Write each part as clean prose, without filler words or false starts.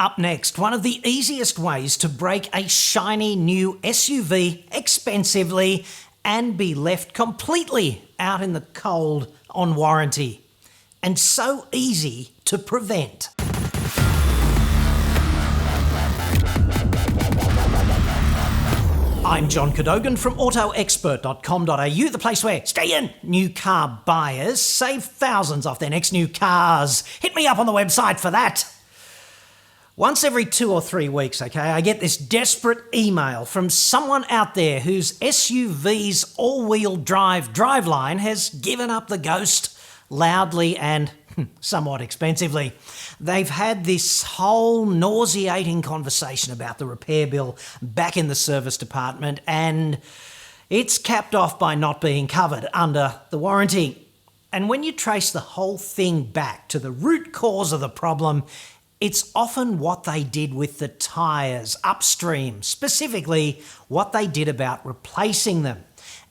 Up next, one of the easiest ways to break a shiny new SUV expensively and be left completely out in the cold on warranty. And so easy to prevent. I'm John Cadogan from AutoExpert.com.au, the place where stay-in new car buyers save thousands off their next new cars. Hit me up on the website for that. Once every 2 or 3 weeks, I get this desperate email from someone out there whose SUV's all-wheel drive driveline has given up the ghost loudly and somewhat expensively. They've had this whole nauseating conversation about the repair bill back in the service department, and it's capped off by not being covered under the warranty. And when you trace the whole thing back to the root cause of the problem, it's often what they did with the tyres upstream, specifically what they did about replacing them.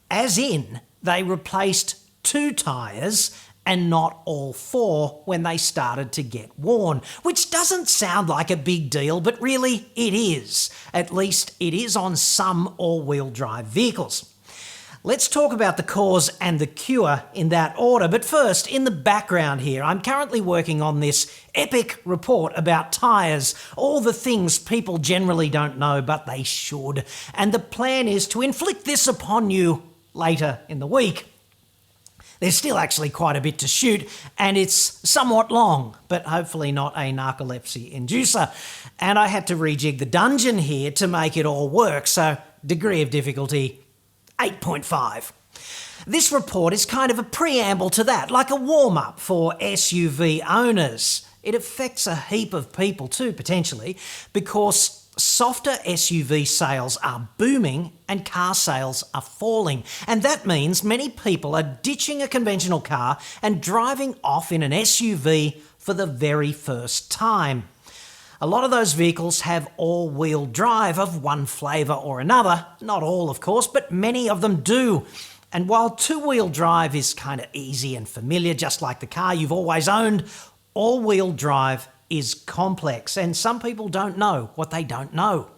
As in, they replaced 2 tyres and not all 4 when they started to get worn, which doesn't sound like a big deal, but really it is. At least it is on some all-wheel drive vehicles. Let's talk about the cause and the cure in that order. But first, in the background here, I'm currently working on this epic report about tyres, all the things people generally don't know, but they should. And the plan is to inflict this upon you later in the week. There's still actually quite a bit to shoot, and it's somewhat long, but hopefully not a narcolepsy inducer. And I had to rejig the dungeon here to make it all work, so degree of difficulty 8.5. This report is kind of a preamble to that, like a warm-up for SUV owners. It affects a heap of people too, potentially, because softer SUV sales are booming and car sales are falling. And that means many people are ditching a conventional car and driving off in an SUV for the very first time. A lot of those vehicles have all-wheel drive of one flavour or another. Not all, of course, but many of them do. And while two-wheel drive is kind of easy and familiar, just like the car you've always owned, all-wheel drive is complex, and some people don't know what they don't know.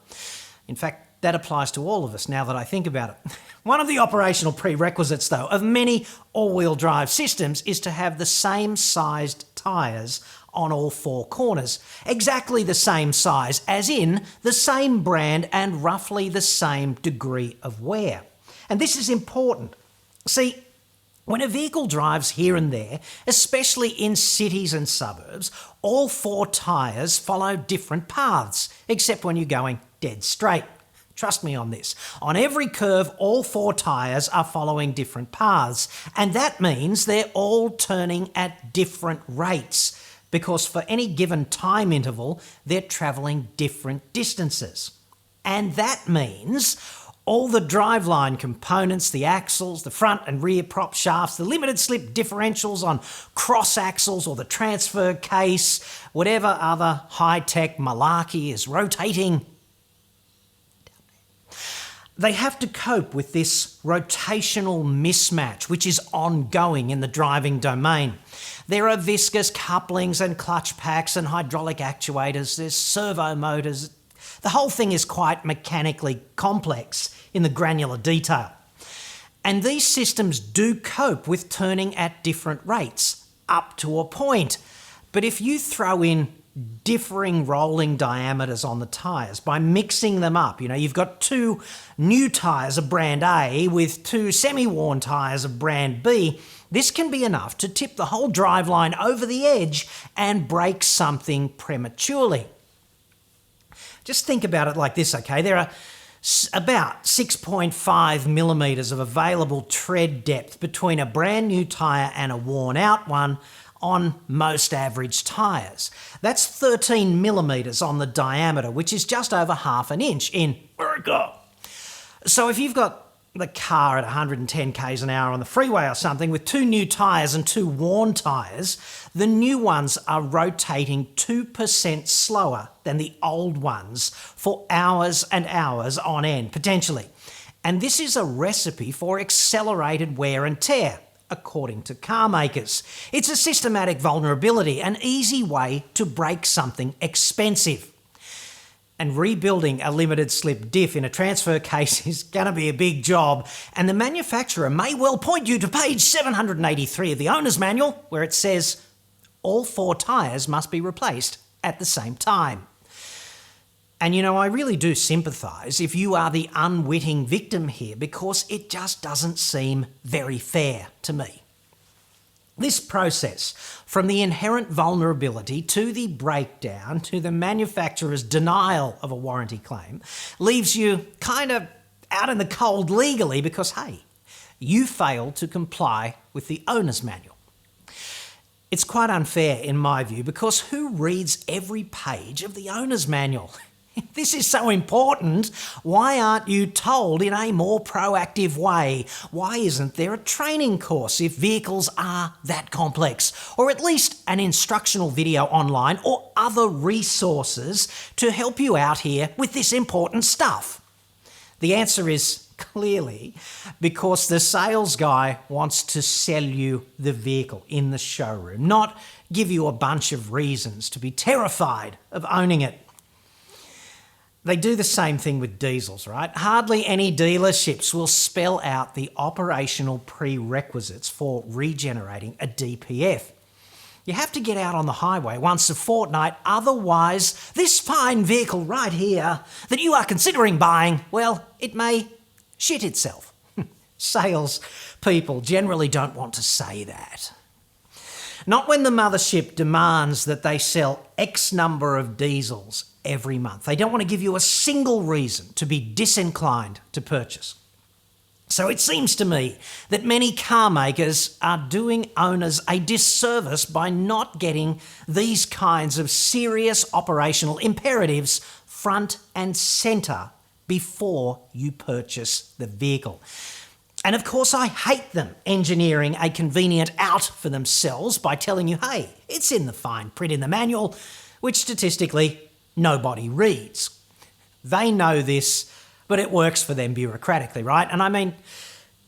In fact, that applies to all of us now that I think about it. One of the operational prerequisites, though, of many all-wheel drive systems is to have the same sized tyres on all 4 corners. Exactly the same size, as in the same brand and roughly the same degree of wear. And this is important. See, when a vehicle drives here and there, especially in cities and suburbs, all 4 tyres follow different paths, except when you're going dead straight. Trust me on this. On every curve, all 4 tyres are following different paths, and that means they're all turning at different rates, because for any given time interval, they're travelling different distances. And that means all the driveline components, the axles, the front and rear prop shafts, the limited slip differentials on cross axles or the transfer case, whatever other high-tech malarkey is rotating, they have to cope with this rotational mismatch, which is ongoing in the driving domain. There are viscous couplings and clutch packs and hydraulic actuators, there's servo motors. The whole thing is quite mechanically complex in the granular detail. And these systems do cope with turning at different rates, up to a point. But if you throw in differing rolling diameters on the tyres by mixing them up, you've got 2 new tyres of brand A with 2 semi-worn tyres of brand B, this can be enough to tip the whole driveline over the edge and break something prematurely. Just think about it like this, okay? There are about 6.5 millimetres of available tread depth between a brand new tyre and a worn out one on most average tyres. That's 13 millimetres on the diameter, which is just over half an inch in America. So if you've got the car at 110 k's an hour on the freeway or something with 2 new tyres and 2 worn tyres, the new ones are rotating 2% slower than the old ones for hours and hours on end, potentially. And this is a recipe for accelerated wear and tear, according to car makers. It's a systematic vulnerability, an easy way to break something expensive. And rebuilding a limited slip diff in a transfer case is going to be a big job, and the manufacturer may well point you to page 783 of the owner's manual, where it says all 4 tyres must be replaced at the same time. And you know, I really do sympathise if you are the unwitting victim here, because it just doesn't seem very fair to me. This process, from the inherent vulnerability to the breakdown to the manufacturer's denial of a warranty claim, leaves you kind of out in the cold legally because, hey, you failed to comply with the owner's manual. It's quite unfair in my view, because who reads every page of the owner's manual? If this is so important, why aren't you told in a more proactive way? Why isn't there a training course if vehicles are that complex? Or at least an instructional video online or other resources to help you out here with this important stuff? The answer is clearly because the sales guy wants to sell you the vehicle in the showroom, not give you a bunch of reasons to be terrified of owning it. They do the same thing with diesels, right? Hardly any dealerships will spell out the operational prerequisites for regenerating a DPF. You have to get out on the highway once a fortnight, otherwise this fine vehicle right here that you are considering buying, well, it may shit itself. Sales people generally don't want to say that. Not when the mothership demands that they sell X number of diesels every month. They don't want to give you a single reason to be disinclined to purchase. So it seems to me that many car makers are doing owners a disservice by not getting these kinds of serious operational imperatives front and centre before you purchase the vehicle. And of course, I hate them engineering a convenient out for themselves by telling you, hey, it's in the fine print in the manual, which statistically nobody reads. They know this, but it works for them bureaucratically, right? And I mean,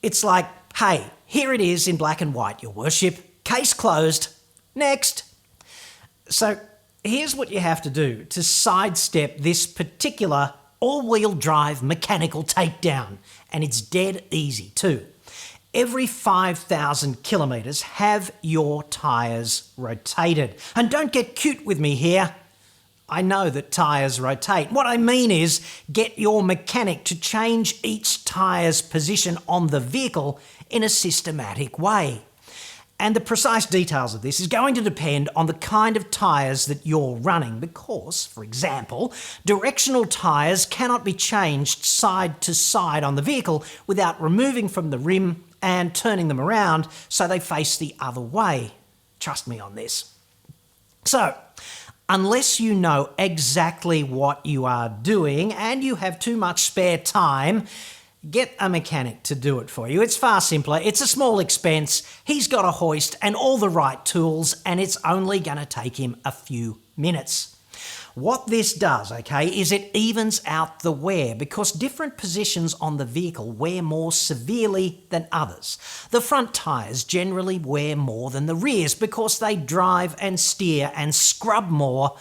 it's like, hey, here it is in black and white, your worship, case closed, next. So here's what you have to do to sidestep this particular all-wheel drive mechanical takedown, and it's dead easy too. Every 5,000 kilometres, have your tyres rotated. And don't get cute with me here. I know that tyres rotate. What I mean is get your mechanic to change each tyre's position on the vehicle in a systematic way. And the precise details of this is going to depend on the kind of tyres that you're running because, for example, directional tyres cannot be changed side to side on the vehicle without removing from the rim and turning them around so they face the other way. Trust me on this. So, unless you know exactly what you are doing and you have too much spare time, get a mechanic to do it for you. It's far simpler. It's a small expense. He's got a hoist and all the right tools, and it's only going to take him a few minutes. What this does, okay, is it evens out the wear because different positions on the vehicle wear more severely than others. The front tyres generally wear more than the rears because they drive and steer and scrub more.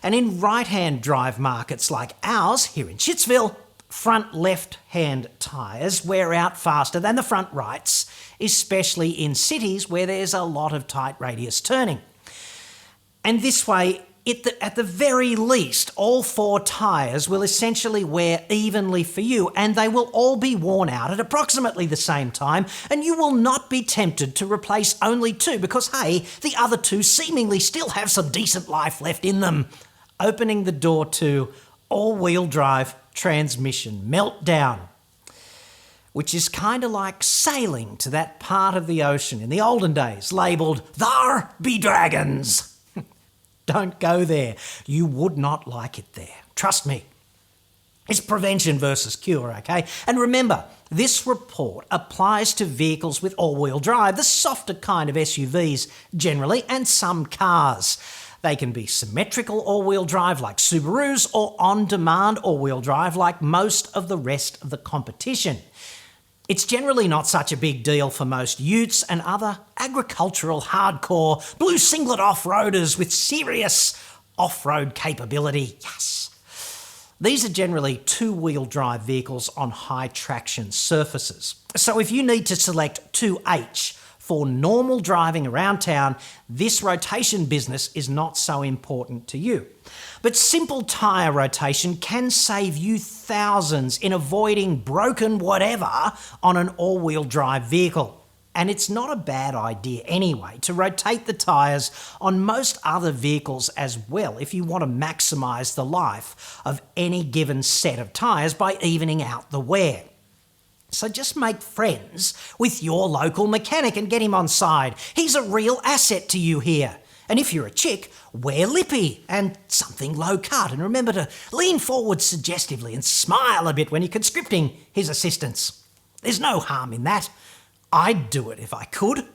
And in right-hand drive markets like ours, here in Shitsville, front left-hand tyres wear out faster than the front rights, especially in cities where there's a lot of tight radius turning. And this way, at the very least, all 4 tyres will essentially wear evenly for you, and they will all be worn out at approximately the same time, and you will not be tempted to replace only 2 because, hey, the other 2 seemingly still have some decent life left in them, opening the door to all-wheel drive transmission meltdown, which is kind of like sailing to that part of the ocean in the olden days labelled "Thar be dragons." Don't go there. You would not like it there. Trust me. It's prevention versus cure, okay? And remember, this report applies to vehicles with all-wheel drive, the softer kind of SUVs generally, and some cars. They can be symmetrical all-wheel drive like Subarus or on-demand all-wheel drive like most of the rest of the competition. It's generally not such a big deal for most utes and other agricultural hardcore blue singlet off-roaders with serious off-road capability. Yes. These are generally two-wheel drive vehicles on high traction surfaces. So if you need to select 2H for normal driving around town, this rotation business is not so important to you. But simple tyre rotation can save you thousands in avoiding broken whatever on an all-wheel drive vehicle. And it's not a bad idea anyway to rotate the tyres on most other vehicles as well if you want to maximise the life of any given set of tyres by evening out the wear. So just make friends with your local mechanic and get him on side. He's a real asset to you here. And if you're a chick, wear lippy and something low cut. And remember to lean forward suggestively and smile a bit when you're conscripting his assistance. There's no harm in that. I'd do it if I could.